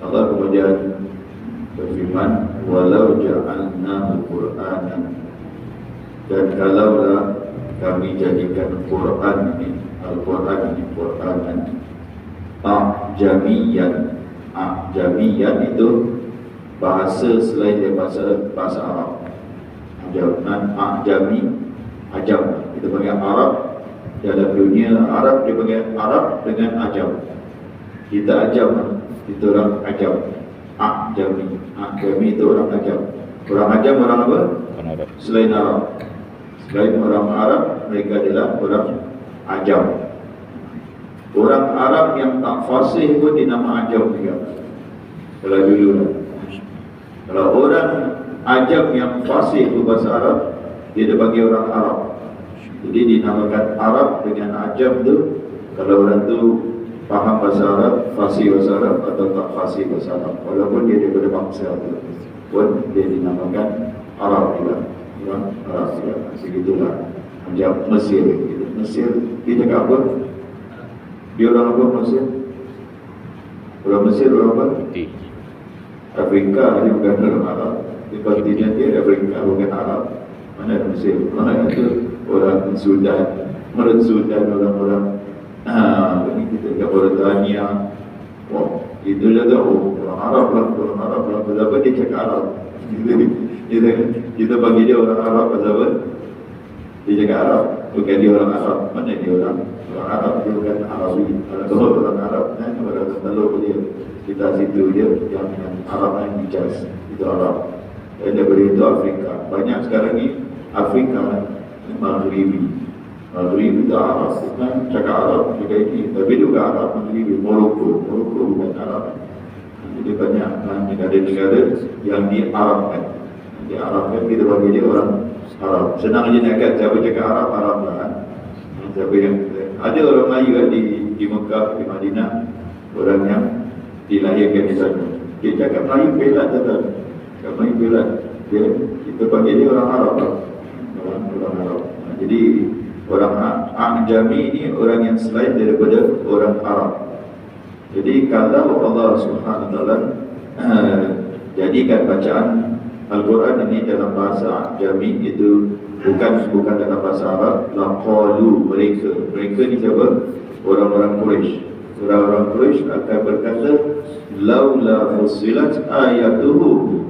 Allah kemudian berfirman, walau ja'alnahu Qur'anan, dan kalaulah kami jadikan Quran ini, Al-Quran ini Qur'anan A'jamiyan. A'jamiyan itu bahasa selain daripada bahasa Arab. A'jami, Ajam, kita panggil Arab. Dalam dunia Arab dia panggil Arab dengan Ajam. Kita Ajam, kita orang Ajam. A'jami, A'jami itu orang Ajam. Orang Ajam orang apa? Selain Arab. Selain orang Arab, mereka adalah orang Ajam. Orang Arab yang tak fasih pun dinama Ajam juga. Kalau dulu lah. Kalau orang Ajam yang fasih berbahasa Arab, dia dipanggil orang Arab. Jadi dinamakan Arab dengan Ajam tu. Kalau orang tu faham bahasa Arab, fasih bahasa Arab atau tak fasih bahasa Arab, walaupun dia daripada bangsa tu pun dia dinamakan Arab juga. Orang Arab juga. Begitulah macam Mesir gitu. Mesir kita cakap apa? Dia orang apa Mesir? Orang Mesir orang apa? Afrika, dia bukan orang Arab. Di kontinen dia Afrika, bukan Arab. Mana Mesir? Mana itu orang Sudan. Menurut Sudan orang-orang ini kita cakap Mauritania. Oh, itu dia tahu orang Arab lah, orang Arab lah. Kenapa dia cakap Arab? Kita bagi dia orang Arab pasal apa? Dia cakap Arab, bukan dia orang Arab. Mana dia orang Arab? Dia bukan Arabi. Kalau orang Arab kan, orang telur dia. Kita situ dia yang Arab yang Hijaz, itu Arab. Dan daripada itu Afrika. Banyak sekarang ni Afrika Maghribi. Maghribi itu Arab, bukan cakap Arab juga ini. Tapi juga Arab Maghribi, Morocco bukan Arab. Jadi banyak negara-negara yang diarabkan. Diarabkan, kita bagi dia orang Arab. Senang je nak kata siapa cakap Arab lah kan. Siapa yang ada orang Melayu kan di Mekah, di Madinah, orang yang dilahirkan di sana. Dia cakap Melayu pelat tuan. Cakap Melayu pelat. Kita panggil dia orang Arab lah. Orang Arab. Jadi orang A'jami ini orang yang selain daripada orang Arab. Jadi kalau Allah Subhanahu Wa Taala jadikan bacaan Al-Quran ini dalam bahasa A'jami, itu bukan dalam bahasa Arab, laqalu, mereka ni siapa? Orang-orang Quraisy. Orang-orang Quraisy akan berkata, laula fussilat ayatuhu,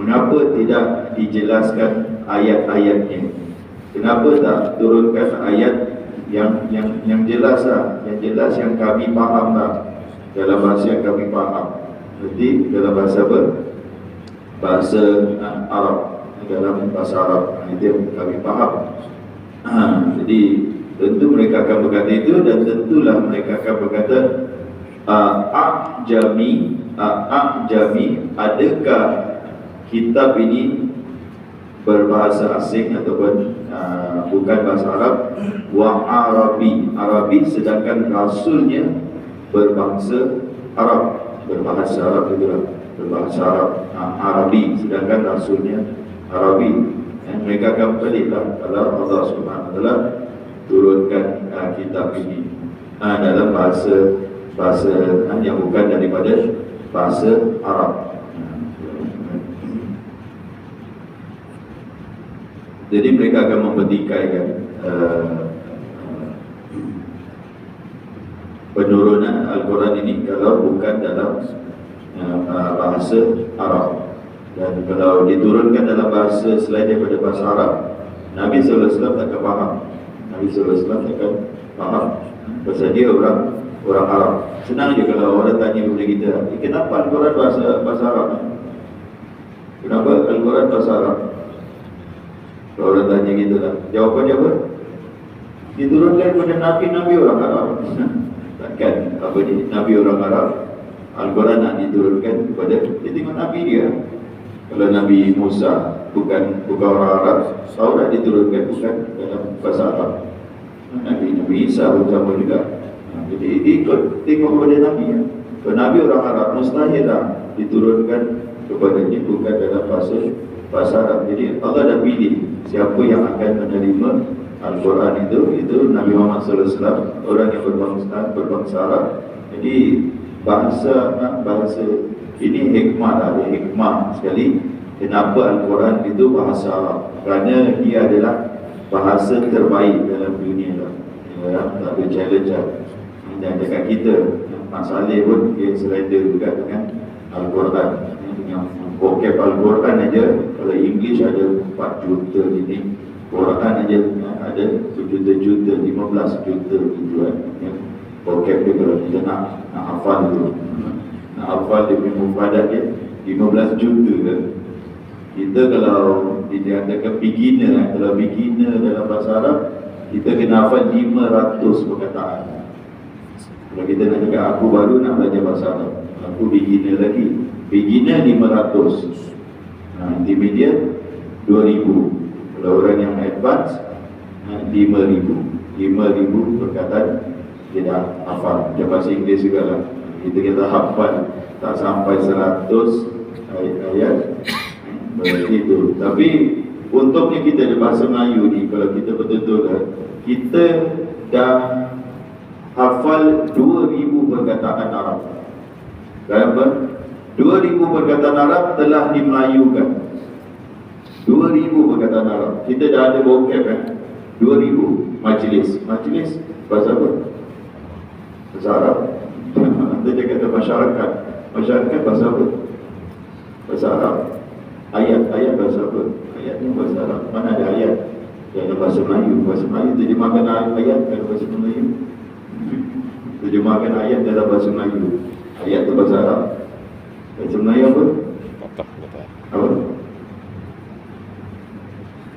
mengapa tidak dijelaskan ayat-ayatnya? Kenapa tak turunkan ayat yang jelas lah, yang jelas, yang kami faham lah, dalam bahasa yang kami faham. Jadi dalam bahasa apa? Bahasa Arab, dalam bahasa Arab itu yang kami faham. Jadi tentu mereka akan berkata itu, dan tentulah mereka akan berkata A'jami, adakah kitab ini berbahasa asing ataupun bukan bahasa Arab? Wa Arabi, sedangkan rasulnya berbangsa Arab, berbahasa Arab itulah, berbahasa Arab, Arabi, sedangkan rasulnya Arabi. Mereka akan peliklah kalau Allah Subhanahu Wa Taala turunkan kitab ini dalam bahasa yang bukan daripada bahasa Arab. Jadi mereka akan mempertikaikan penurunan Al-Quran ini kalau bukan dalam bahasa Arab. Dan kalau diturunkan dalam bahasa selain daripada bahasa Arab, Nabi SAW takkan faham. Nabi SAW takkan faham. Pasal dia orang Arab. Senang je kalau orang tanya kepada kita, kenapa Al-Quran bahasa Arab? Kenapa Al-Quran bahasa Arab? Kalau orang tanya kita lah, jawapannya apa? Diturunkan kepada Nabi orang Arab. Takkan apa ni, Nabi orang Arab, Al-Quran nak diturunkan kepada, dia tengok Nabi dia. Kalau Nabi Musa bukan orang Arab, Taurat diturunkan bukan dalam bahasa Arab. Nabi Isa pun sama juga. Jadi ikut tengok kepada Nabi ya. Kalau Nabi orang Arab, mustahil lah diturunkan kepadanya bukan dalam bahasa Arab. Jadi Allah dah pilih siapa yang akan menerima Al-Quran itu Nabi Muhammad SAW, orang yang berbangsa Arab. Jadi bahasa ini hikmah lah, ada hikmah sekali kenapa Al-Quran itu bahasa Arab, kerana dia adalah bahasa terbaik dalam dunia lah. Ya, tak ada challenge lah. Dan dekat kita Mak Saleh pun dia surrender juga dengan Al-Quran, dengan vocab Al-Quran aja. Kalau English ada 4 juta ini, Quran aja ada berjuta-juta, 15 juta gitu kan. Ya, vocab dia kalau kita nak hafal tu, nak hafal dia punya mufadat dia 15 juta kan. Kita kalau dikatakan beginner, kalau beginner dalam bahasa Arab, kita kena hafal 500 perkataan. Kalau kita nak cakap aku baru nak belajar bahasa Arab, aku beginner lagi, beginner 500, intermediate 2000, kalau orang yang advance 5,000 perkataan dia dah hafal. Macam bahasa Inggeris juga lah, kita hafal tak sampai 100 ayat berarti itu. Tapi untungnya kita di bahasa Melayu ni, kalau kita betul-betul kita dah hafal 2,000 perkataan Arab. Berapa? 2,000 perkataan Arab telah dimelayukan. 2,000 perkataan Arab. Kita dah ada vocab kan? 2,000. Majlis bahasa apa? Bahasa Arab. Kita kata masyarakat. Masyarakat bahasa apa? Bahasa Arab. Ayat bahasa apa? Ayat ni bahasa Arab. Mana ada ayat? Dalam bahasa Melayu. Bahasa Melayu terjemahkan ayat dalam bahasa Melayu. Terjemahkan ayat dalam bahasa Melayu. Ayat tu bahasa Arab. Bahasa Melayu apa? Apa?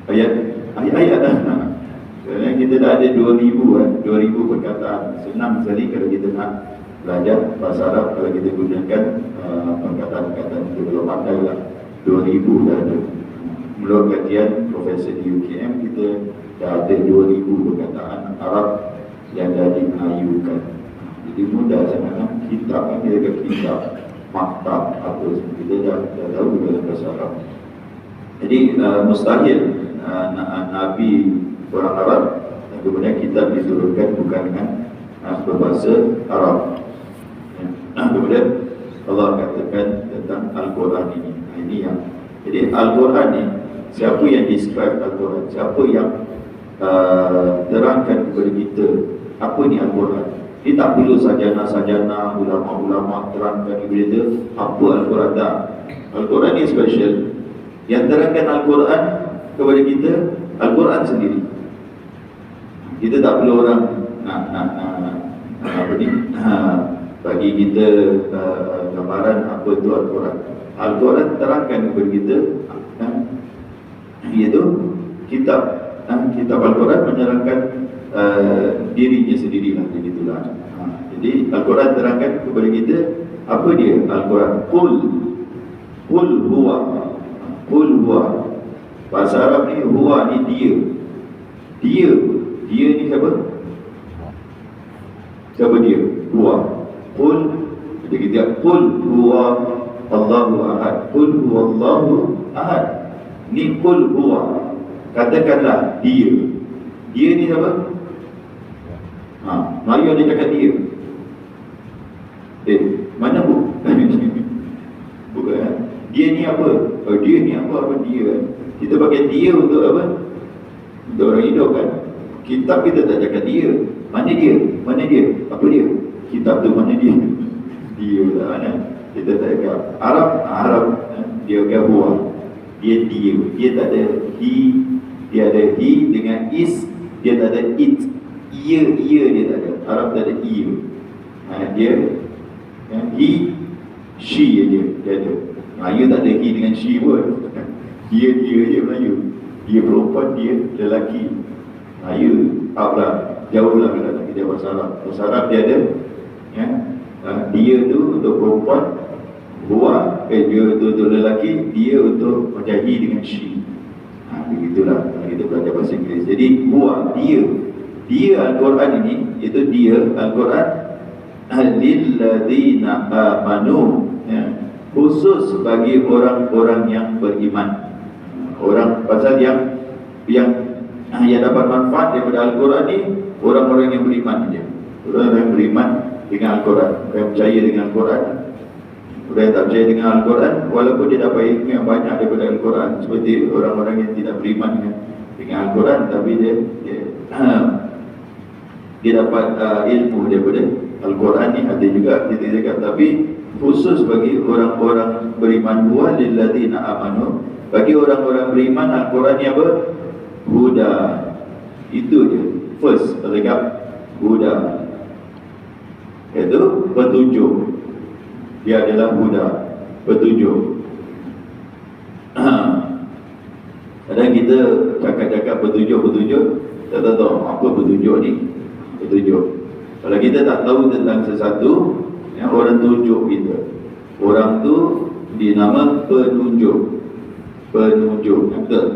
Ayat dah. Sebenarnya kita dah ada 2,000 perkataan. Senang sekali kalau kita nak belajar bahasa Arab. Kalau kita gunakan perkataan-perkataan kita belum pandai lah. 2,000 dah ada. Menurut kajian profesor di UKM, kita dah ada 2,000 perkataan Arab yang dah dimelayukan. Jadi mudah sangat. Kitab ni kita kata kitab, maktab apa semua kita dah tahu dalam bahasa Arab. Jadi mustahil Nabi orang Arab dan kemudian kitab diturunkan bukan dengan berbahasa Arab. Kemudian Allah katakan tentang Al-Quran ini. Ini yang, jadi Al-Quran ni, siapa yang describe Al-Quran, siapa yang terangkan kepada kita apa ni Al-Quran. Dia tak perlu sajana-sajana, ulama-ulama terangkan kepada kita apa Al-Quran. Tak. Al-Quran ni special. Yang terangkan Al-Quran kepada kita, Al-Quran sendiri. Kita tak perlu orang bagi kita gambaran apa itu Al-Quran. Al-Quran terangkan kepada kita, iaitu kitab Al-Quran menerangkan dirinya sendirilah, begitulah. Jadi Al-Quran terangkan kepada kita apa dia Al-Quran. Qul huwa. Bahasa Arab ni huwa ni dia ni siapa? Siapa dia? Huwa. Qul, jadi kita qul huwa Allahu ahad. Qul huwa Allahu ahad. Ni qul huwa. Katakanlah dia ni siapa? Melayu ada cakap dia. Mana bu? Bukan. Dia ni apa? Dia ni apa dia? Kita pakai dia untuk apa? Untuk orang hidup kan? Kitab kita tak cakap dia. Mana dia? Apa dia? Kitab tu mana dia? Dia lah mana? Kita tak cakap. Arab dia pakai huwa. Dia tak ada he. Dia ada he dengan is. Dia tak ada it. Ia dia tak ada. Arab tak ada ia. Dia he, she je dia ada. Melayu tak ada he dengan she pun. Dia je Melayu. Dia perempuan, dia lelaki. Melayu up lah, jauh lah kalau nak kita bahasa Arab. Bahasa Arab dia ada dia tu untuk perempuan, huwa dia untuk lelaki, dia untuk macam he dengan she. Begitulah kalau kita belajar bahasa Inggeris. Jadi huwa, dia Al-Quran ini, itu dia Al-Quran lilladzina amanu, khusus bagi orang-orang yang beriman. Orang pasal yang dapat manfaat daripada Al-Quran ni orang-orang yang beriman saja. Orang yang beriman dengan Al-Quran. Orang yang percaya dengan Al-Quran, orang yang tak percaya dengan Al-Quran, walaupun dia dapat ilmu yang banyak daripada Al-Quran, seperti orang-orang yang tidak beriman dengan Al-Quran, tapi dia dapat ilmu daripada Al-Quran ni. Ada juga kita cakap, tapi khusus bagi orang-orang beriman, huwa lilladzina amanu, bagi orang-orang beriman, Al-Quran ni apa? Huda. Itu je. First, terdekat Huda, iaitu petunjuk. Dia adalah Huda, petunjuk. Kadang kita cakap-cakap petunjuk, tak tahu apa petunjuk ni. Petunjuk, kalau kita tak tahu tentang sesuatu, yang orang tunjuk kita, orang tu dinama penunjuk. Penunjuk, betul?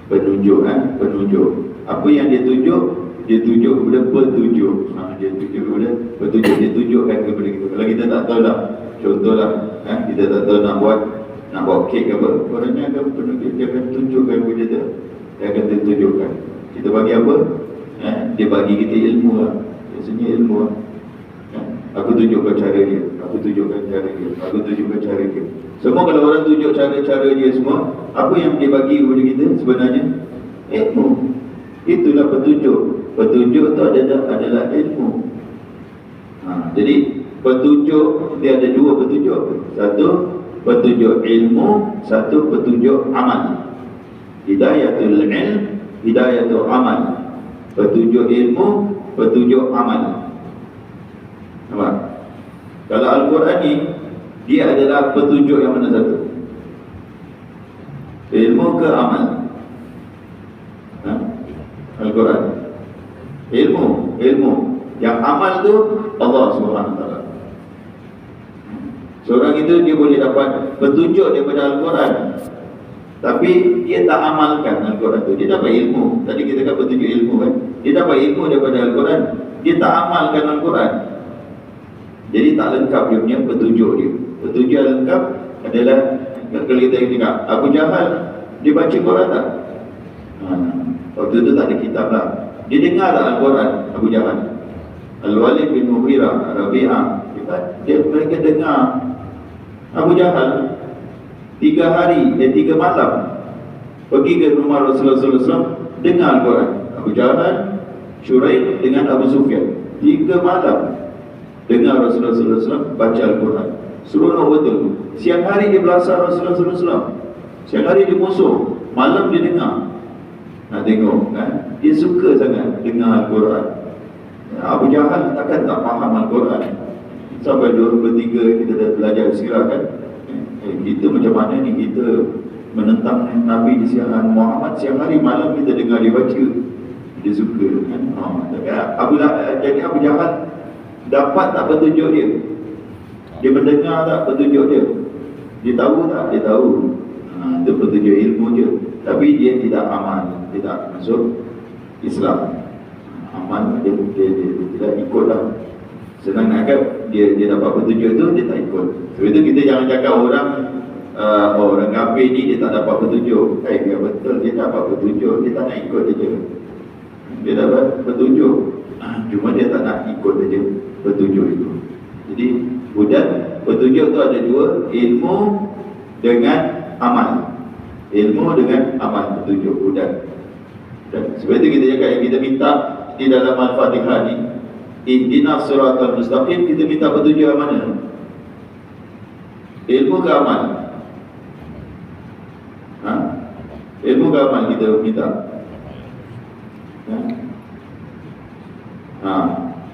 Penunjuk. Apa yang dia tunjuk? Dia tunjuk kepada petunjuk. Dia tunjuk kepada petunjuk. Dia tunjukkan kepada kita. Kalau kita tak tahu lah, contohlah, kita tak tahu nak buat kek apa, orangnya akan penunjuk, dia akan tunjukkan kepada kita. Dia akan tunjukkan. Kita bagi apa? Dia bagi kita ilmu lah. Biasanya ilmu lah. Aku tunjukkan cara dia, aku tunjukkan cara dia. Semua kalau orang tunjuk cara-cara dia semua, apa yang dia bagi kepada kita sebenarnya? Ilmu. Itulah petunjuk. Petunjuk itu adalah ilmu. Jadi petunjuk, dia ada dua petunjuk. Satu petunjuk ilmu, satu petunjuk amal. Hidayatul ilm, hidayatul amal. Petunjuk ilmu, petunjuk amal. Nampak? Kalau Al-Quran ni, dia adalah petunjuk yang mana satu? Ilmu ke amal? Al-Quran. Ilmu. Yang amal tu Allah SWT. Seorang itu dia boleh dapat petunjuk daripada Al-Quran, tapi dia tak amalkan Al-Quran tu. Dia dapat ilmu. Tadi kita kata petunjuk ilmu kan. Dia dapat ilmu daripada Al-Quran, dia tak amalkan Al-Quran. Jadi tak lengkap dia punya petunjuk dia. Petunjuk yang lengkap adalah, kalau kita cakap Abu Jahal, dia baca Quran tak? Waktu itu tak ada kitab lah. Dia dengar tak Al-Quran, Abu Jahal? Al-Walid bin Mughirah, Rabi'ah, mereka dengar. Abu Jahal 3 hari dan 3 malam pergi ke rumah Rasulullah SAW, dengar Al-Quran. Abu Jahal, Syuraik dengan Abu Sufyan 3 malam dengar Rasulullah SAW baca Al-Quran. Seronok betul. Siang hari dia belasah Rasulullah SAW, siang hari dia musuh, malam dia dengar. Nak tengok kan, dia suka sangat dengar Al-Quran. Abu Jahal takkan tak faham Al-Quran. Sampai 2-3 kita dah belajar sirah kan. Kita macam mana ni, kita menentang Nabi di siang Muhammad siang hari, malam kita dengar dia baca. Dia suka kan. Jadi Abu Jahal dapat tak petunjuk dia? Dia mendengar tak petunjuk dia? Dia tahu tak? Dia tahu. Itu petunjuk ilmu je. Tapi dia tidak amal, dia tak masuk Islam. Amal dia tidak ikutlah. Senang nak kata dia dapat petunjuk tu, dia tak ikut. Sebab itu kita jangan cakap orang kafir ni dia tak dapat petunjuk. Dia betul, dia dapat petunjuk, dia tak nak ikut saja. Dia dapat petunjuk, cuma dia tak nak ikut saja petunjuk itu. Jadi petunjuk tu ada dua, ilmu dengan amal. Ilmu dengan amal, petunjuk hudan. Sebab itu kita cakap yang kita minta di dalam Al-Fatihah ni, ihdinas siratal mustaqim, kita minta petunjuk yang mana? Ilmu ke amal? Ilmu ke amal kita minta?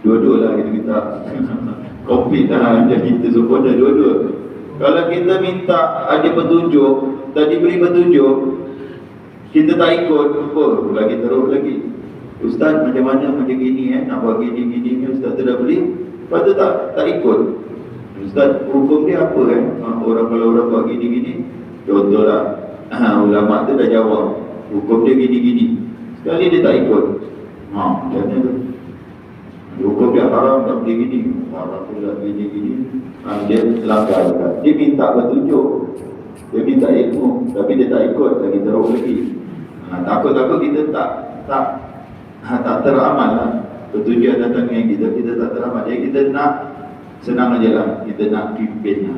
Dua-dua lah kita minta. Komplit lah, jadi kita sempurna dua-dua. Kalau kita minta ada petunjuk, tadi beri petunjuk, kita tak ikut, lagi teruk lagi. Ustaz macam mana macam gini nak buat gini Ustaz tu dah beli, lepas tu tak ikut. Ustaz hukum dia apa kalau orang buat gini contohlah, ulama tu dah jawab hukum dia gini, sekali dia tak ikut, macam mana tu? Hukum dia haram tak boleh gini, haram pula gini, dia langgar. Dia minta petunjuk, dia minta ilmu, tapi dia tak ikut, lagi teruk lagi. Takut-takut kita tak teramal lah. petunjuk datang dengan kita, kita tak teramat. Jadi kita nak senang aja lah, kita nak pimpin,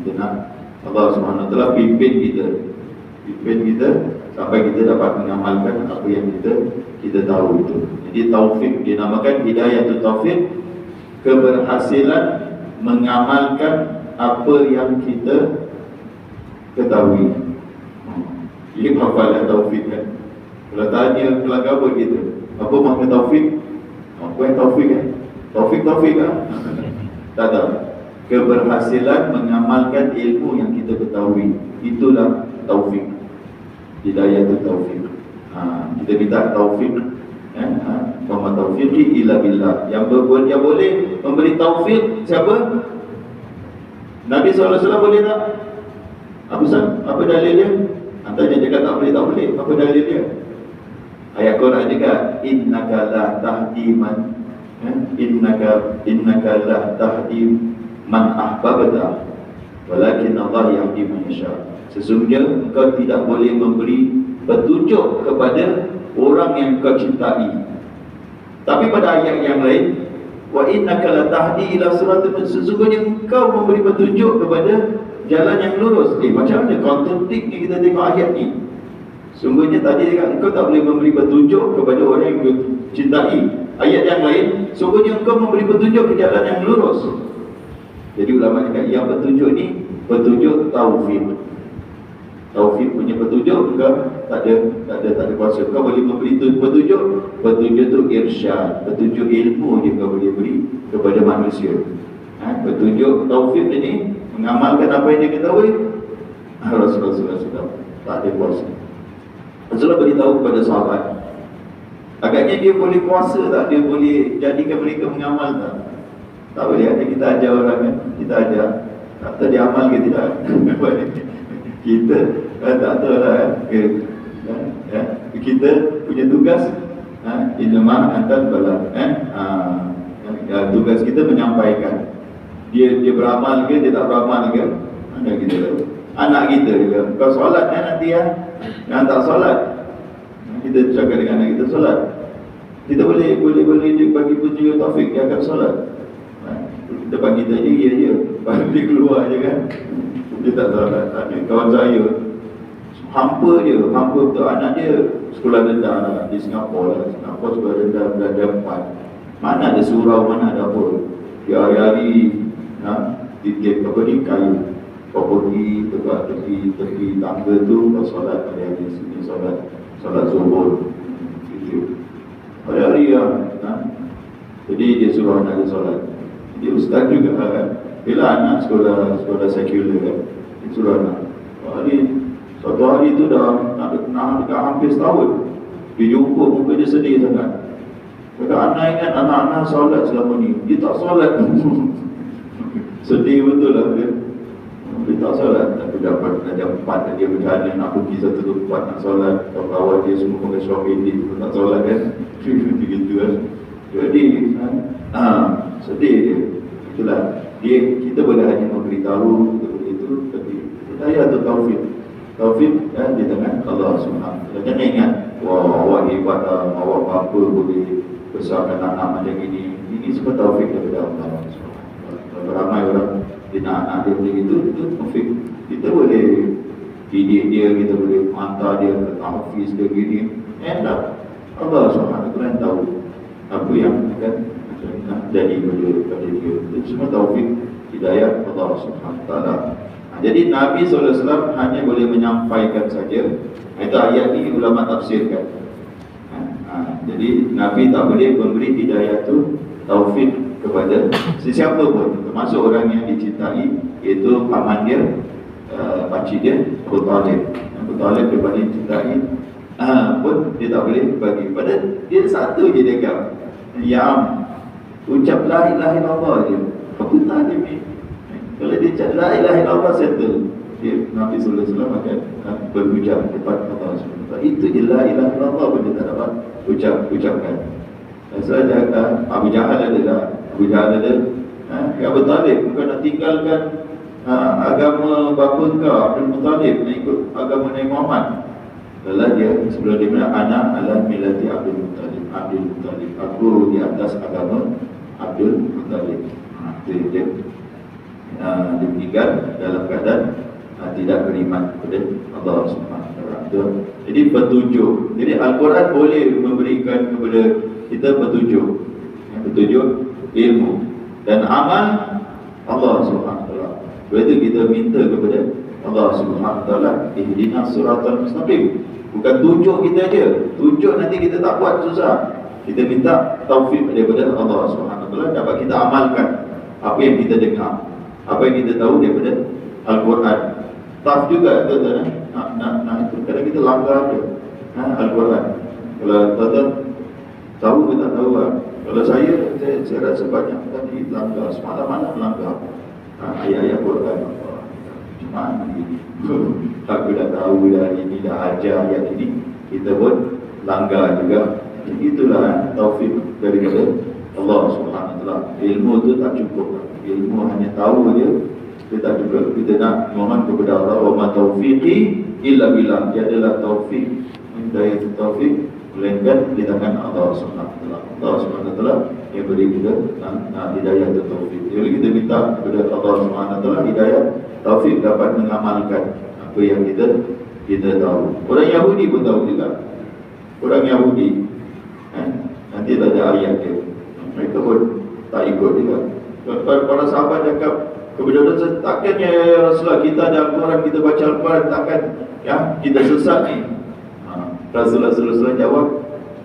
kita nak Allah SWT pimpin kita sampai kita dapat mengamalkan apa yang kita tahu itu. Jadi taufik dinamakan hidayah tu taufik, keberhasilan mengamalkan apa yang kita ketahui. Ini hafalan taufik kan. Kalau tanya kelakar apa kita, apa makna taufik? Apa yang taufik kan? Taufik kan? Tak tahu. Keberhasilan mengamalkan ilmu yang kita ketahui, itulah taufik. Hidayah itu taufik. Kita minta taufik. Wa ma taufiqi illa billah. Yang boleh memberi taufik siapa? Nabi SAW boleh tak? Apa dalil dia? Antara cakap tak boleh. Apa dalil dia? Ayat Quran juga, innaka la tahdi man innaka la tahdi man ahbabta walakin Allah yahdi man yasha. Sesungguhnya engkau tidak boleh memberi petunjuk kepada orang yang kau cintai. Tapi pada ayat yang lain, wa innaka la tahdi ila siratal mustaqim, sesungguhnya engkau memberi petunjuk kepada jalan yang lurus. Macam mana kontradiktif ni kita tengok ayat ni? Sungguhnya tadi dia kata engkau tak boleh memberi petunjuk kepada orang yang kau cintai. Ayat yang lain, sungguhnya engkau memberi petunjuk ke jalan yang lurus. Jadi ulama cakap yang petunjuk ni petunjuk taufik. Taufik punya petunjuk engkau tak ada kuasa. Kau boleh memberi petunjuk tu irsyad, petunjuk ilmu je kau boleh beri kepada manusia. Petunjuk taufik ini mengamalkan apa yang dia ketahui. Rasulullah SAW tak ada kuasa. Rasulullah beritahu kepada sahabat, agaknya dia boleh kuasa tak? Dia boleh jadikan mereka mengamal tak? Tak boleh. Ada kita ajar orang kan, kita ajar, tak tahu dia amal ke tidak. Kita tak tahu lah kita punya tugas ilmah antar bala tugas kita menyampaikan. Dia beramal ke, dia tak beramal ke, mana kita tahu. Anak kita juga, kau solat nanti yang tak solat, kita cakap dengan anak kita solat, kita boleh bagi petunjuk taufik dia akan solat. Kita bagi dia je, ya bagi dia keluar je kan, dia tak solat. Kawan saya hampa betul, anak dia sekolah rendah di Singapura sekolah rendah belajar 4, mana ada surau, mana ada apa. Dia hari-hari titip kayu, kau pergi dekat tepi tangga tu, kau solat hari-hari sini, solat zuhur gitu hari-hari jadi dia suruh anak dia solat. Dia ustaz juga kan, bila anak sekolah sekular kan, dia suruh anak satu hari tu dah nak dekat hampir setahun, dia jumpa muka dia sedih sangat. Kata anak ingat anak-anak solat selama ni, dia tak solat. Sedih betul lah dia tak solat. Tapi dapat jam 4 dia berjalan nak pergi satu tempat nak solat, kawan-kawan dia semua pakai shopping, dia pun tak solat kan. Begitu kan. Jadi sedih dia. Itulah kita boleh hanya memberitahu itu, tapi hidayah atau taufik di tangan Allah SWT. Jangan ingat, awak hebat lah, awak apa boleh besarkan anak macam ini. Ini semua taufik daripada Allah SWT. Ramai orang dia nak anak dia macam itu taufik. Kita boleh didik dia, kita boleh hantar dia ke tahfiz ke gini, enak. Allah SWT yang tahu apa yang akan jadi pada dia. Itu semua taufik hidayah Allah SWT. Jadi Nabi SAW hanya boleh menyampaikan saja. Itu ayat ini ulama tafsirkan. Jadi Nabi tak boleh memberi hidayah itu taufik kepada sesiapa pun, termasuk orang yang dicintai, iaitu paman dia, pakcik dia, Abu Talib. Abu Talib dia paling cintai pun dia tak boleh bagi. Pada dia satu je dia kata, ucap la ilaha illallah je. Abu Talib ni kalau dia cakap la ilaha illallah settle, dia Nabi sallallahu alaihi wasallam akan berucap kepada Allah SWT. Itu je la ilaha illallah pun dia tak dapat ucapkan. Saya Abu Jahal ada Abu Talib, bukan nak tinggalkan agama bapa kau Abdul Muttalib, nak ikut agama Nabi Muhammad. Lalu dia sebelum dia bilang anak adalah milati Abdul Muttalib. aku di atas agama Abdul Muttalib. Itu dia. Dia meninggal dalam keadaan tidak beriman kepada Allah Subhanahu Wa Taala. Jadi petunjuk. Jadi Al-Quran boleh memberikan kepada kita petunjuk. Petunjuk ilmu dan amal Allah Subhanahu Wa Taala. Sebab itu kita minta kepada Allah Subhanahu Wa Taala, ihdinas siratal mustaqim. Bukan tunjuk kita aja. Tunjuk nanti kita tak buat, susah. Kita minta taufik daripada Allah Subhanahu Wa Taala dapat kita amalkan apa yang kita dengar, apa yang kita tahu daripada Al-Quran. Tough juga tuan-tuan. Kadang kita langgar je Al-Quran. Kalau tuan-tuan tahu ke tak tahu lah. Kalau saya rasa banyak tadi langgar, semalam-malam langgar ayat-ayat Quran. Mana ini? Aku dah tahu dah, ini dah ajar ayat ini, kita pun langgar juga. Itulah taufik daripada Allah Subhanahu Wa Taala. Ilmu tu tak cukup. Ilmu hanya tahu je, dia tak cukup. Kita nak mohon kepada Allah, wa ma taufiqi illa billah. Tiadalah taufik, daya taufik melainkan di tangan Allah Subhanahu Wa Taala. Allah Subhanahu Wa Taala yang beri kita hidayah dan taufik. Jadi kita minta kepada Allah Subhanahu Wa Taala hidayah, taufik dapat mengamalkan apa yang kita tahu. Orang Yahudi pun tahu juga. Orang Yahudi nanti tak ada ayat dia, mereka pun tak ikut juga. Para sahabat cakap kepada Rasul, takkan ya Rasulullah, kita ada Al-Quran, kita baca Al-Quran, takkan ya kita sesat ni? Rasulullah jawab,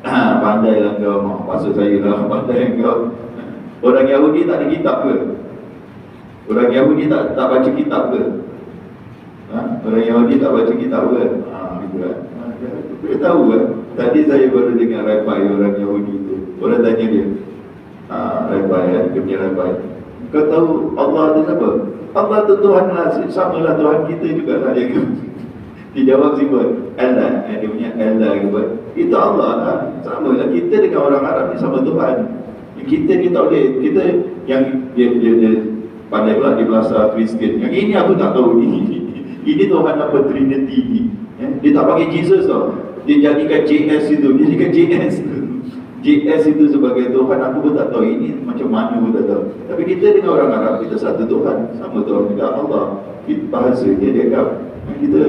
pandailah kau, maksud saya lah, pandai kau. Orang Yahudi tak ada kitab ke? Orang Yahudi tak baca kitab ke? Orang Yahudi tak baca kitab ke? Gitu kan. Kita tahu kan? Tadi saya baru dengar Rabai orang Yahudi itu. Orang tanya dia, Rabai ya, dia punya Rabai, kau tahu Allah itu siapa? Allah itu Tuhan lah, sama lah Tuhan kita juga lah dia. Dijawab simpel, Allah, dia punya Allah gitu. Itu Allah lah, sama lah kita dengan orang Arab ni, sama Tuhan. Kita ni tak boleh, kita yang dia pandai pula di bahasa Kristian. Yang ini aku tak tahu ni. Ini Tuhan apa, Trinity ni. Dia tak pakai Jesus tau. Dia jadikan JS itu, dia jadikan JS itu sebagai Tuhan. Aku pun tak tahu ini macam mana pun tak tahu. Tapi kita dengan orang Arab, kita satu Tuhan, sama Tuhan juga Allah. Bahasa dia cakap, kita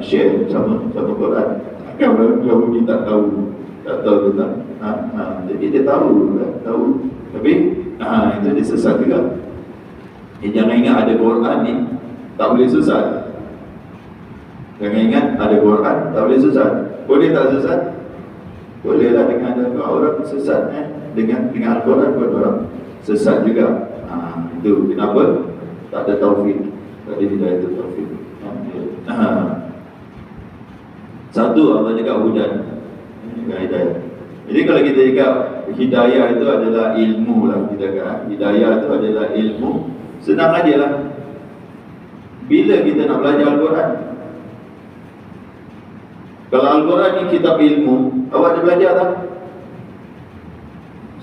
share sama Quran. Kan orang Yahudi tak tahu tentang. Jadi dia tahu. Tapi itu dia sesat juga. Jangan ingat ada Quran ni tak boleh sesat. Jangan ingat ada Quran tak boleh sesat. Boleh tak sesat? Bolehlah dengan orang sesat dengan Al-Quran pun orang sesat juga. Itu kenapa? Tak ada taufik. Tak ada hidayah taufik. Satu Allah cakap hujan, hidayah. Jadi kalau kita cakap hidayah itu adalah ilmu lah, kita kata hidayah itu adalah ilmu. Senang aja lah. Bila kita nak belajar Al-Quran, kalau Al-Quran ni kitab ilmu, awak ada belajar tak?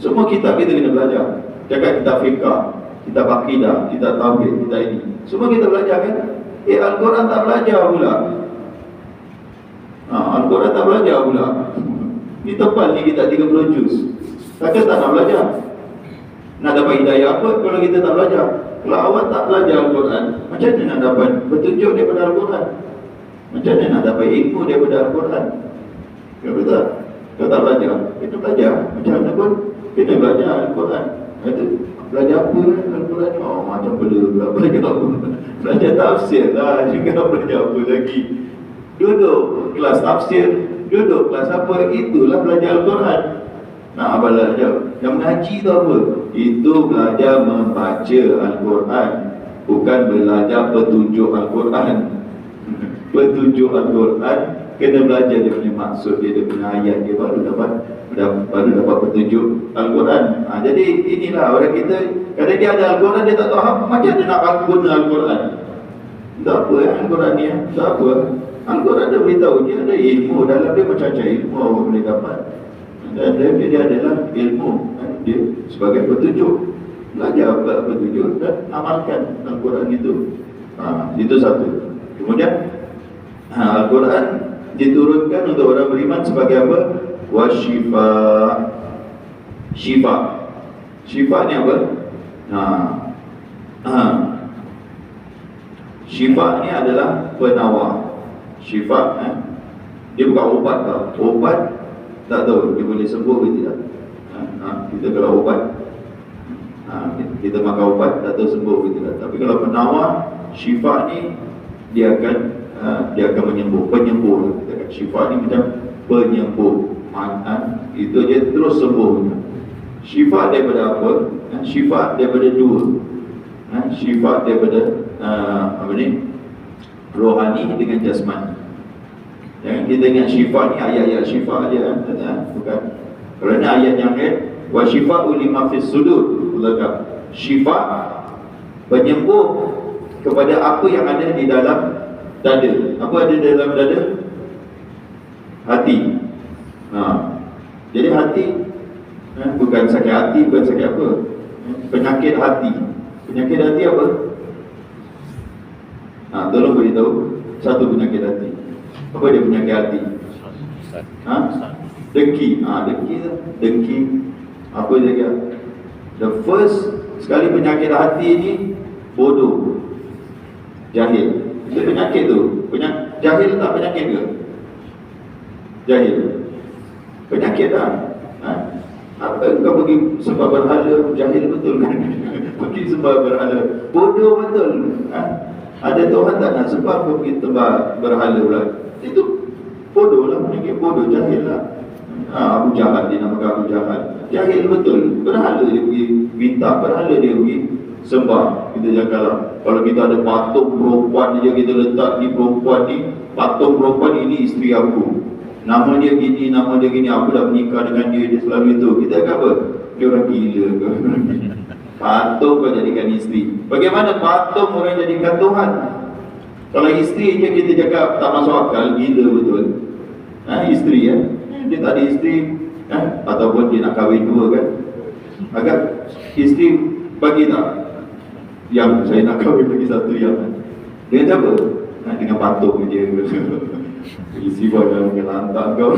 Semua kitab kita kena belajar. Cakap kitab fiqah, kitab akidah, kitab tauhid, kitab ini, semua kita belajar kan? Al-Quran tak belajar pula. Al-Quran tak belajar pula. Ni tebal ni kita 30 juz. Takkan tak nak belajar? Nak dapat hidayah apa kalau kita tak belajar? Kalau awak tak belajar Al-Quran, macam mana nak dapat petunjuk daripada Al-Quran? Macam mana nak dapat ilmu daripada Al-Quran? Betul? Kalau tak belajar, kita belajar. Macam mana pun kita belajar Al-Quran. Kata, belajar apa Al-Quran? Macam belajar apa? Belajar tafsir lah juga, belajar apa lagi? Duduk kelas tafsir, duduk kelas apa, itulah belajar Al-Quran. Nak belajar yang mengaji tu apa? Itu belajar membaca Al-Quran, bukan belajar petunjuk Al-Quran. Petunjuk Al-Quran kena belajar dia punya maksud dia punya ayat dia, baru dapat petunjuk Al-Quran. Jadi inilah orang kita, kadang dia ada Al-Quran dia tak tahu macam mana nak guna Al-Quran. Tak apa Al-Quran ni, tak apa. Al-Quran dia beritahu dia ada ilmu dalam dia, macam-macam ilmu awak boleh dapat. Dan dia adalah ilmu, dia sebagai petunjuk. Belajar petunjuk dan amalkan Al-Quran itu. Itu satu. Kemudian Al-Quran diturunkan untuk orang beriman sebagai apa? Wasyifa. Syifa. Syifa ni apa? Syifa ni adalah penawar. Syifa dia bukan obat tau. Obat tak tahu dia boleh sembuh ke tidak. Kita kalau obat, kita makan obat tak tahu sembuh ke tidak. Tapi kalau penawar, syifa ni dia akan menyembuh, penyembuh. Syifa ni macam penyembuh. Itu dia terus sembuh. Syifa daripada apa? Syifa daripada dua. Syifa daripada rohani dengan jasmani. Jangan kita ingat syifa ni ayat-ayat syifa dia bukan. Kerana ayat yang lain, wa syifa'u lima fis sudur, syifa penyembuh kepada apa yang ada di dalam dada. Apa ada di dalam dada? Hati. Jadi hati bukan sakit hati, bukan sakit apa, penyakit hati. Penyakit hati apa? Tolong beritahu satu penyakit hati. Apa dia penyakit hati? Dengki. Dengki. Apa dia kata? The first sekali penyakit hati ni bodoh, jahil. Itu penyakit tu. Jahil tak penyakit ke? Jahil penyakit tak? Apa kau pergi sembah berhala? Jahil betul kan? Pergi sembah berhala, bodoh betul. Ada Tuhan tak nak sembah, kau pergi sembah berhala pula. Itu bodoh lah, penyakit bodoh, jahil lah. Abu Jahal, dia namakan Abu Jahal, jahil betul. Berhala dia pergi minta, berhala dia pergi sembah. Kita cakap lah, kalau kita ada patung perempuan dia, kita letak ni perempuan ni, patung perempuan ini isteri aku, nama dia gini, nama dia gini, aku dah menikah dengan dia, dia selalu itu. Kita cakap apa? Dia orang gila ke? Patung kau jadikan isteri. Bagaimana patung orang jadikan Tuhan? Kalau isteri je kita cakap tak masuk akal, gila betul. Isteri dia tak ada isteri, ataupun dia nak kahwin dua kan, agak isteri bagi tak? Yang saya nak kahwin lagi satu yang dengan apa? Dengan patung je. Isi badan dengan lantak kau.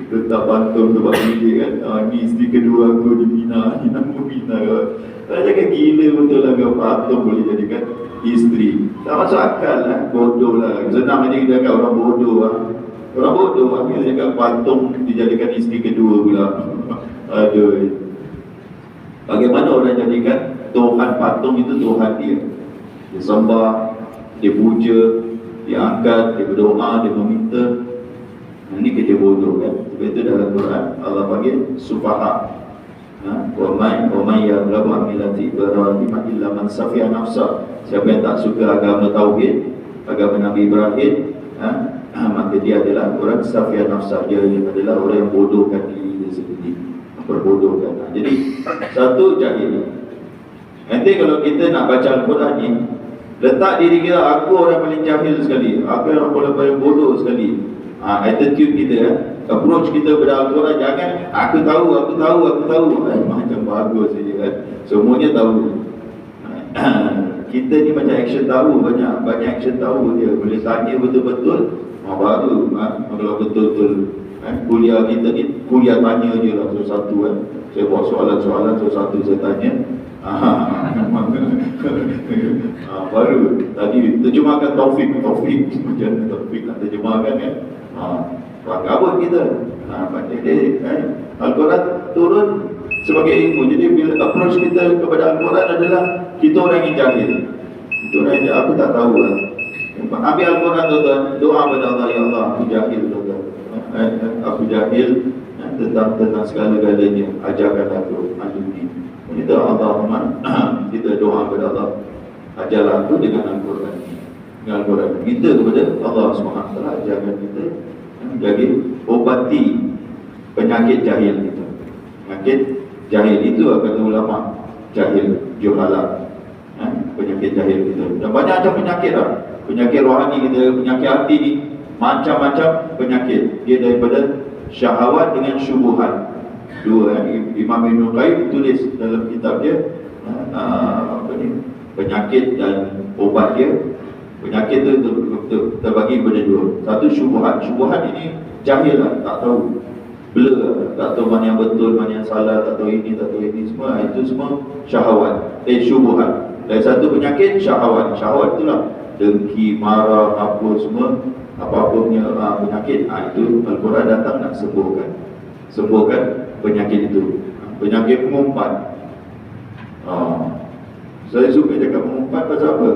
Letak patung sebab dia kan, ni isteri kedua aku di Mina, ni nama Mina kau. Tak cakap gila betul lah kau, patung boleh jadikan isteri. Tak masuk akal lah, bodoh lah. Senang aja kita cakap orang bodoh lah. Orang bodoh lah, kita cakap patung dijadikan isteri kedua pula. Aduh. Bagaimana orang jadikan Tuhan patung itu Tuhan dia? Dia sembah, dia puja, dia angkat, dia berdoa, dia meminta. Ini kerja bodoh kan. Sebab itu dalam Quran Allah panggil sufaha. Wa may yaghlabu an millati Ibrahim illa man safiya nafsa. Siapa yang tak suka agama tauhid, agama Nabi Ibrahim, maka dia adalah orang safiya nafsa. Dia adalah orang yang bodohkan diri dia sendiri, perbodohkan. Jadi satu jahil. Nanti kalau kita nak baca Al-Quran ni, letak diri kita, aku orang paling jahil sekali, aku orang paling bodoh sekali. Attitude kita, approach kita pada Al-Quran, jangan aku tahu. Macam bagus saja kan, semuanya tahu. Kita ni macam action tahu, banyak action tahu dia. Boleh tanya betul-betul, baru kalau betul-betul kuliah kita ni, kuliah tanya je lah satu-satu kan. Saya buat soalan-soalan, satu-satu saya tanya. Baru tadi terjemahkan Taufik macam Taufik nak terjemahkan kan. Kabut kita. Al-Quran turun sebagai ilmu. Jadi bila approach kita kepada Al-Quran adalah kita orang yang jahil. Kita orang yang aku tak tahu lah. Ambil Al-Quran tuan-tuan, doa kepada Allah, ya Allah aku jahil tuan-tuan. Aku jahil tentang segala-galanya, ajarkan aku ini. Kita Allahumma, kita doa kepada Allah, ajarlah aku dengan Al-Quran. Dengan Al-Quran kita kepada Allah SWT, ajarkan kita jadi obati penyakit jahil kita. Penyakit jahil itu akan ulama jahil, juhala, penyakit jahil kita. Dan banyak macam penyakit lah. Penyakit rohani kita, penyakit hati ni macam-macam penyakit. Dia daripada syahwat dengan syubuhat. Dua Imam Ibn Qayyim tulis dalam kitab dia penyakit dan obat dia. Penyakit tu terbagi kepada dua. Satu syubuhat. Syubuhat ini jahil lah, tak tahu. blur, tak tahu mana yang betul, mana yang salah, tak tahu ini, tak tahu ini, semua itu semua syahwat, syubuhat. Dan satu penyakit syahwat. Syahwat itulah dengki, marah, apa semua, apa-apa punya penyakit. Itu Al-Quran datang nak sembuhkan penyakit itu. Penyakit mengumpat. Saya suka cakap mengumpat pasal apa?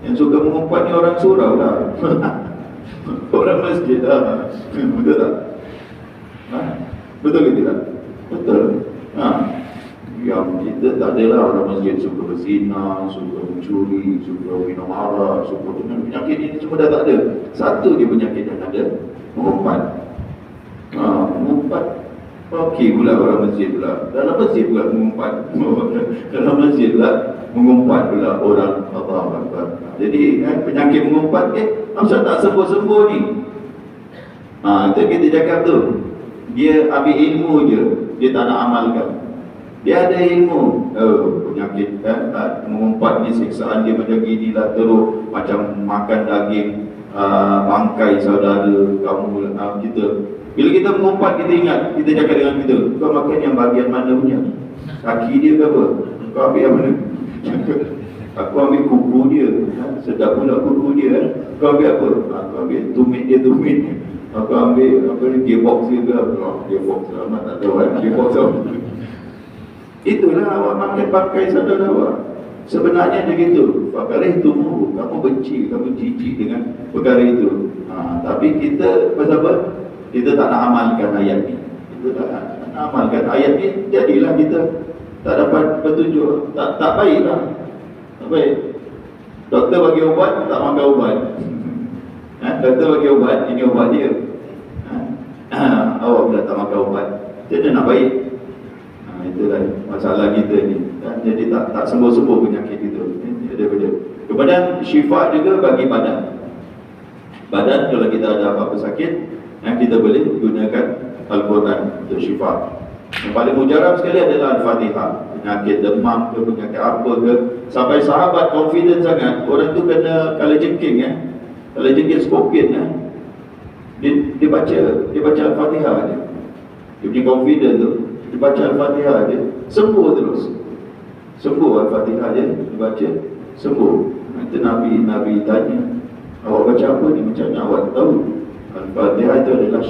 Yang suka mengumpat ni orang surau lah. Orang masjid lah. Betul tak? Betul ke tidak? Betul. Yang kita tak adalah orang masjid suka berzina, suka mencuri, suka minum arak, suka penyakit ini semua dah tak ada. Satu je penyakit yang ada, mengumpat. Mengumpat. Okey pula orang masjid pula. Dalam masjid pula mengumpat. Dalam masjid pula mengumpat pula orang Allah Akbar. Jadi penyakit mengumpat asal tak sembuh-sembuh ni. Itu kita cakap tu. Dia ambil ilmu je, dia tak nak amalkan. Dia ada ilmu, penyakit mengumpat ni siksaan dia macam gini lah, teruk macam makan daging bangkai saudara kamu kita. Bila kita mengumpat, kita ingat, kita cakap dengan kita, kau makan yang bahagian mana punya? Kaki dia ke apa? Kau ambil yang mana? Aku ambil kuku dia, sedap pula kuku dia. Kau ambil apa? Aku ambil tumit dia, tumit. Aku ambil apa ni, gearbox dia ke apa? Gearbox amat tak tahu gearbox apa. Itulah awak makan pakai saudara awak. Sebenarnya begitu. Perkara itu kamu benci, kamu jijik dengan perkara itu. Tapi kita pasal apa? Kita tak nak amalkan ayat ni. Kita tak nak amalkan ayat ni, jadilah kita tak dapat petunjuk. Tak baiklah. Tak baik. Doktor bagi ubat, tak makan ubat. Doktor bagi ubat, ini ubat dia. Awak pula tak makan ubat. Jadi nak baik. Itulah masalah kita ni. Jadi tak sembuh-sembuh penyakit itu. Kemudian syifa juga bagi badan. Badan kalau kita ada apa-apa sakit, kita boleh gunakan Al-Quran untuk syifa. Yang paling mujarab sekali adalah Al-Fatihah. Penyakit demam ke, penyakit apa ke, sampai sahabat confident sangat. Orang tu kena kalajengking kalajengking scorpion dia baca Al-Fatihah dia. Dia punya confident tu, dia baca Al-Fatihah dia, sembuh terus. Sembuh Al-Fatihah dia baca, sembuh. Itu Nabi tanya, awak baca apa ni? Macam mana awak tahu? Al-Fatihah itu adalah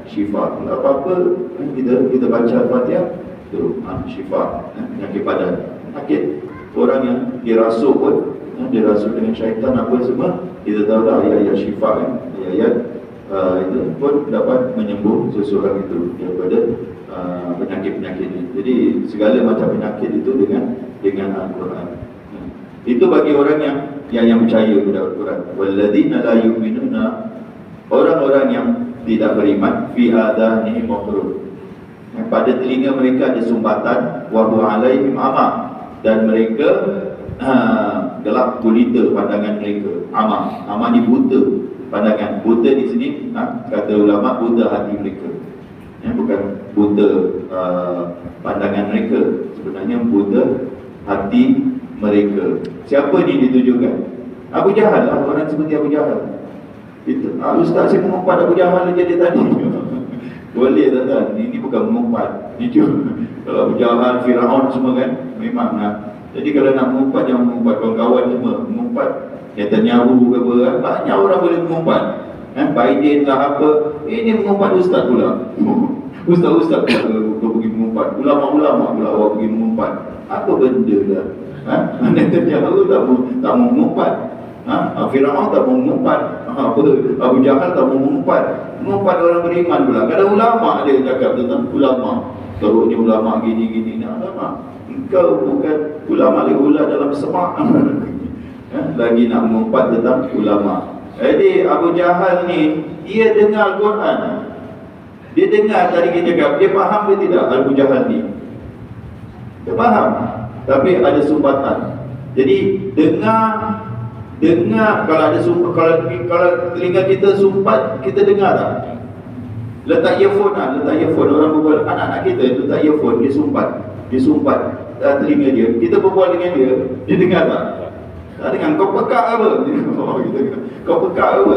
syifa. Apa-apa kita baca Al-Fatihah itu syifa. Penyakit badan, penyakit orang yang dirasuk pun, dirasuk dengan syaitan apa semua, kita tahu dah ayat-ayat syifa ayat itu pun dapat menyembuh seseorang itu daripada penyakit-penyakit ini. Jadi segala macam penyakit itu dengan Al-Quran. Itu bagi orang yang percaya kepada Al-Quran. Walladzina la yu'minuna, orang-orang yang tidak beriman, fi adanihim waqrun, pada telinga mereka ada sumbatan, wa huwa alaihim ama, dan mereka gelap gulita pandangan mereka. Ama ni buta pandangan. Buta di sini kata ulama buta hati mereka. Bukan buta pandangan mereka, sebenarnya buta hati mereka. Siapa ni ditujukan? Abu Jahal lah, orang seperti Abu Jahal. Itu Ustaz, saya mengumpat Abu Jahal jadi tadi. Boleh tak? Ini bukan mengumpat. Kalau Abu Jahal, Firaun semua kan, memang jadi kalau nak mengumpat, jangan mengumpat kawan-kawan semua. Mengumpat Netanyahu ke apa, banyak orang boleh mengumpat. Biden lah apa, ini mengumpat ustaz pula. Ustaz-ustaz pula pergi mengumpat. Ulama-ulama pula awak pergi mengumpat. Apa benda dah? Netanyahu tak mau mengumpat. Firaun tak mau mengumpat. Abu Jahal tak mau mengumpat. Mengumpat orang beriman pula. Kadang ulama dia cakap tentang ulama, teruknya ulama gini-gini. Ulama, engkau bukan ulama lihulah dalam semak. Lagi nak mengumpat tentang ulama. Jadi Abu Jahal ni, dia dengar Al-Quran. Dia dengar tadi kita cakap, dia faham ke tidak Abu Jahal ni? Dia faham, tapi ada sumbatan. Jadi dengar kalau ada kalau telinga kita sumpat, kita dengar tak? Letak earphone orang berbual, anak-anak kita letak earphone, dia sumpat telinga dia. Kita berbual dengan dia dengar tak? Tak dengar. Kau pekak apa? Kau pekak apa?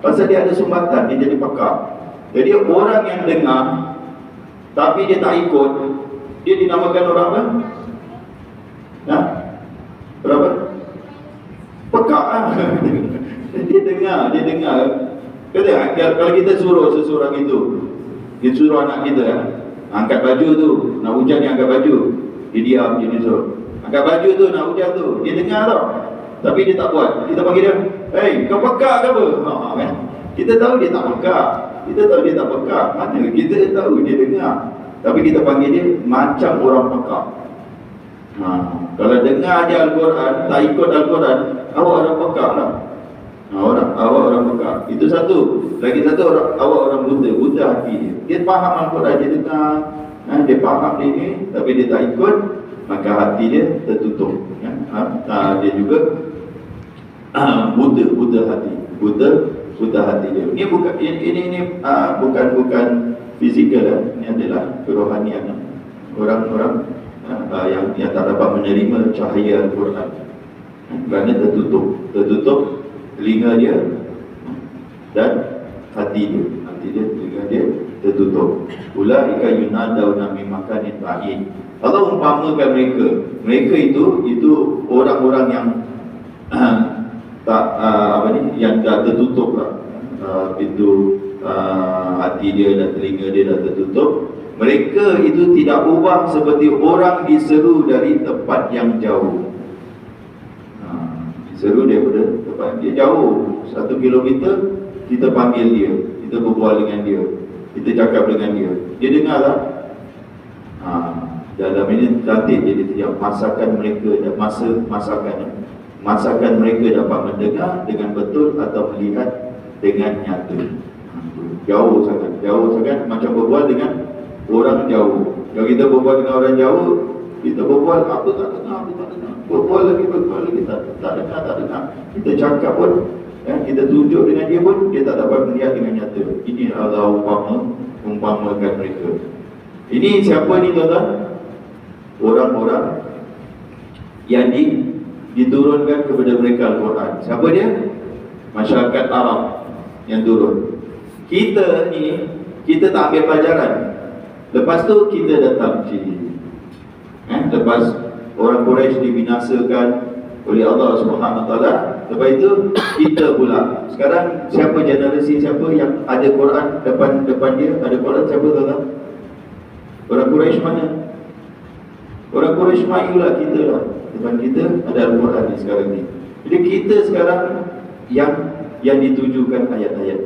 Pasal dia ada sumbatan, dia jadi pekak. Jadi orang yang dengar tapi dia tak ikut, dia dinamakan orang apa? Nah, berapa? Pekak lah. Dia dengar. Kata, kalau kita suruh seseorang itu, dia suruh anak kita angkat baju tu, nak hujan dia angkat baju, dia diam, dia suruh angkat baju tu, nak hujan tu, dia dengar tau, tapi dia tak buat. Kita panggil dia, hey, kau pekak ke apa? Kan? Kita tahu dia tak pekak, mana kita tahu dia dengar, tapi kita panggil dia macam orang pekak. Kalau dengar je Al-Quran, tak ikut Al-Quran, awak orang pekak lah. Awak orang pekak. Itu satu. Lagi satu, awak orang buta hati dia. Dia faham Al-Quran, dia dengar, dia faham dia ni, tapi dia tak ikut, maka hati dia tertutup. Dia juga buta hati. Buta hati dia. Ini bukan fizikal, ini adalah kerohanian. Orang-orang yang tak dapat menerima cahaya Al-Quran kerana tertutup telinga dia dan hati dia, telinga dia tertutup. Ulaika yunadawna min makanin ba'id. Allah umpamakan mereka itu orang-orang yang yang dah tertutup lah, pintu hati dia dan telinga dia dah tertutup. Mereka itu tidak ubah seperti orang diseru dari tempat yang jauh. Diseru daripada tempat dia jauh 1 kilometer, kita panggil dia, kita berbual dengan dia, kita cakap dengan dia, dia dengar tak? Dalam ini cantik jadi tidak masakan mereka dan masakan mereka dapat mendengar dengan betul atau melihat dengan nyata. Jauh sangat macam berbual dengan orang jauh. Kalau kita berbual dengan orang jauh, kita berbual apa tak dengar. Berbual lagi tak dengar. Kita cakap pun, kita tunjuk dengan dia pun, dia tak dapat melihat dengan nyata. Ini adalah umpamakan mereka. Ini siapa ni tuan-tuan? Orang-orang yang diturunkan kepada mereka Al-Quran. Siapa dia? Masyarakat Arab yang turun. Kita ni, kita tak ambil pelajaran. Lepas tu kita datang sini. Lepas orang Quraisy dibinasakan oleh Allah Subhanahu Wa Taala, lepas itu kita pula. Sekarang siapa generasi siapa yang ada Quran depan dia ada Quran, siapa tuan-tuan? Orang Quraisy mana? Orang Quraisy mayulah kita lah. Depan kita ada Al-Quran ni sekarang ni. Jadi kita sekarang yang ditujukan ayat-ayat.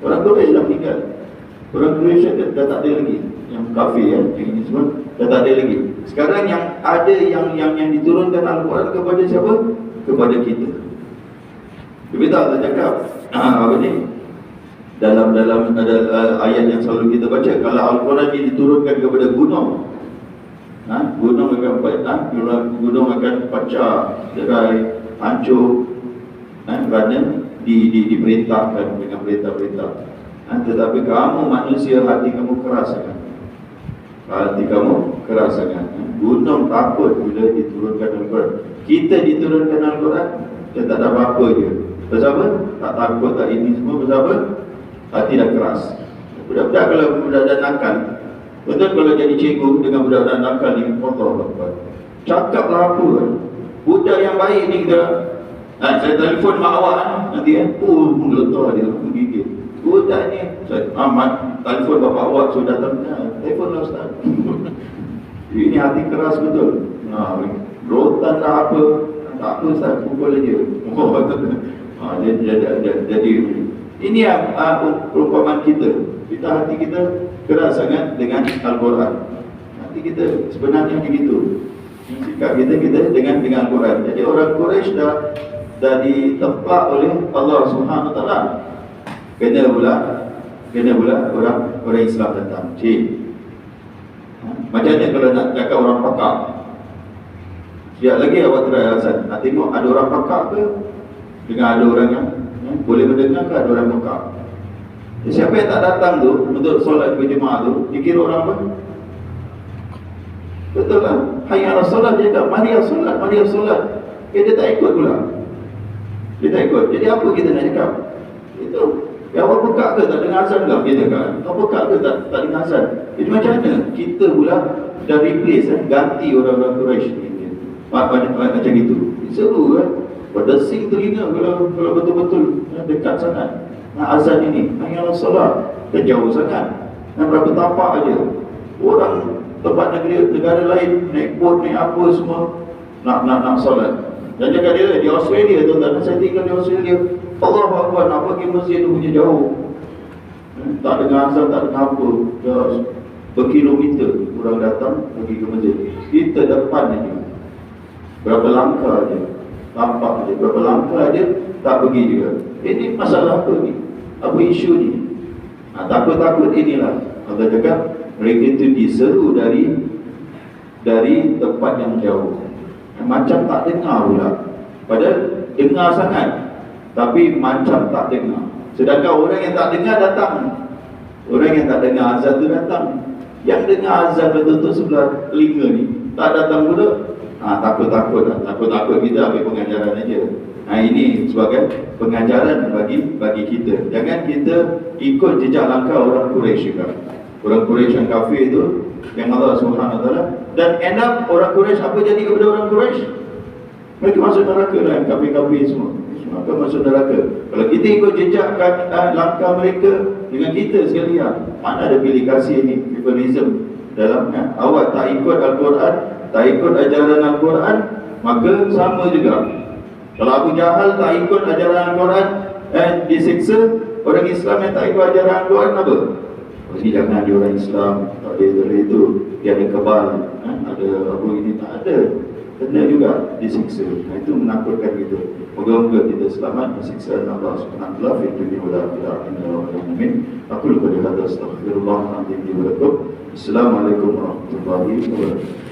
Orang Quraisy dah meninggal. Orang Quraisy dah tak ada lagi. Yang kafir yang ini semua dah tak ada lagi. Sekarang yang ada yang diturunkan Al-Quran kepada siapa? Kepada kita. Tapi tak cakap apa ni? Dalam ada ayat yang selalu kita baca, kalau Al-Quran ini diturunkan kepada gunung, gunung akan pecah, derai, hancur, kerana diperintahkan dengan perintah-perintah. Tetapi kamu manusia, hati kamu keras sangat. Gunung takut bila diturunkan Al-Quran. Kita diturunkan Al-Quran, kita tak ada apa-apa je. Pasal apa? Tak takut, tak ini semua. Pasal apa? Hati dah keras. Budak-budak kalau budak-budak nakal, betul kalau jadi cikgu dengan budak-budak nakal ni, cakaplah apa kan? Budak yang baik ni kita, saya telefon mak awak nanti mengeletar dia, menggigit. Budak ni, telefon bapa awak sudah datang, telefon lah Ustaz. Ini hati keras betul. Rotan dah apa, tak apa Ustaz, pukul aja. Jadi ini yang perumpamaan kita. Hati kita keras sangat dengan Al-Quran. Hati kita sebenarnya begitu. Sikap kita dengan Al-Quran. Jadi orang Quraisy dah ditempa oleh Allah Subhanahu Wa Taala. Kena pula orang Islam datang. Macam mana kalau nak cakap orang pakar? Siap lagi awak try Hasan. Nak tengok ada orang pakar ke? Dengan ada orang yang boleh mendengar ke ada orang pakar? Siapa yang tak datang tu untuk solat berjemaah tu, dikira orang apa? Betul lah. Hayya 'alas solat, dia kata mari solat. Dia tak ikut pula. Dia tak ikut. Jadi apa kita nak cakap? Itu Ya awak pekak ke tak dengar azan ke? Kita kan, awak pekak ke tak dengar azan? Jadi macam mana? Kita pula dah replace ganti orang-orang Quraisy ni. Macam itu. Seru kan? Berdesing telinga kalau betul-betul dekat sangat. Azan ini, yang salat jauh sangat. Berapa tapak aja. Orang tempat negara lain naik bot, naik apa semua nak solat. Dan jaga dia di Australia, tuan-tuan, saya tinggal di Australia. Allahu Akbar, nak pergi masjid tu punya jauh. Tak dengar azan, tak dengar apa. Berkilometer orang datang pergi ke masjid. Kita depan aja. Berapa langkah aja. Tampak aja. Berapa langkah aja tak pergi juga. Ini masalah apa ni? Apa isu ni? Takut-takut inilah. Allah cakap mereka itu diseru dari tempat yang jauh. Macam tak dengar pula. Padahal dengar sangat, tapi macam tak dengar. Sedangkan orang yang tak dengar datang. Orang yang tak dengar azan tu datang. Yang dengar azan betul-betul sebelah telinga ni tak datang pula. Takut-takut lah. Takut-takut kita ambil pengajaran aja. Ini sebagai pengajaran bagi kita. Jangan kita ikut jejak langkah orang Quraisy juga. Orang Quraisy yang kafir itu, yang Allah Subhanahu Wa Taala, dan end up orang Quraisy apa jadi kepada orang Quraisy? Mereka masuk neraka lah, kafir-kafir semua. Semua akan masuk neraka. Kalau kita ikut jejak langkah mereka dengan kita sekalian, mana ada pilih kasih ni, favorism dalam awak tak ikut Al-Quran, tak ikut ajaran Al-Quran, maka sama juga. Kalau Abu Jahal tak ikut ajaran Al-Quran, disiksa. Orang Islam yang tak ikut ajaran Al-Quran apa? Jadi jangan dia orang Islam, tak ada itu, dia ada kebal, ada apa ini, tak ada. Kena juga disiksa. Itu menakutkan kita. Moga-moga kita selamat disiksa Allah Subhanahu wa taala fi dunia wal akhirah. Amin. Aku lupa hadza astaghfirullah alazim wa lakum. Assalamualaikum warahmatullahi wabarakatuh.